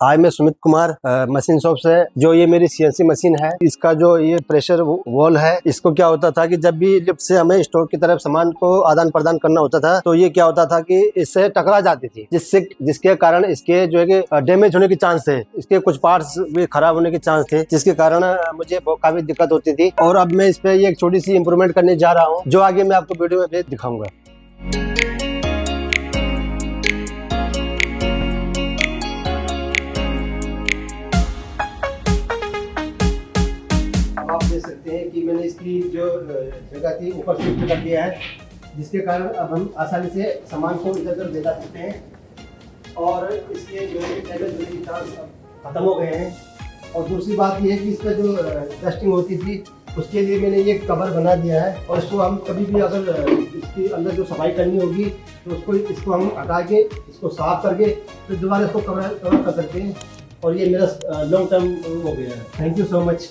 आज मैं Sumit Kumar machine shop से, जो ये मेरी सीएनसी मशीन है, इसका जो ये प्रेशर वॉल है, इसको क्या होता था कि जब भी लिफ्ट से हमें स्टोर की तरफ सामान को आदान प्रदान करना होता था तो ये क्या होता था कि इससे टकरा जाती थी, जिसके कारण इसके जो है कि डैमेज होने के चांस थे, इसके कुछ पार्ट्स भी खराब होने के चांस थे, जिसके कारण मुझे काफी दिक्कत होती थी। और अब मैं इस पे एक छोटी सी इंप्रूवमेंट करने जा रहा हूँ, जो आगे मैं आपको वीडियो में भी दिखाऊंगा। आप देख सकते हैं कि मैंने इसकी जो जगह थी ऊपर शिफ्ट कर दिया है, जिसके कारण अब हम आसानी से सामान को इधर उधर ले जा सकते हैं और इसके जो है डैमेज होने के चांस खत्म हो गए हैं। और दूसरी बात ये है कि इसका जो डस्टिंग होती थी उसके लिए मैंने ये कवर बना दिया है, और इसको हम कभी भी अगर इसके अंदर जो सफाई करनी होगी तो इसको हम हटा के इसको साफ करके फिर दोबारा इसको कवर कर सकते हैं। और ये मेरा लॉन्ग टर्म हो गया है। Thank you so much.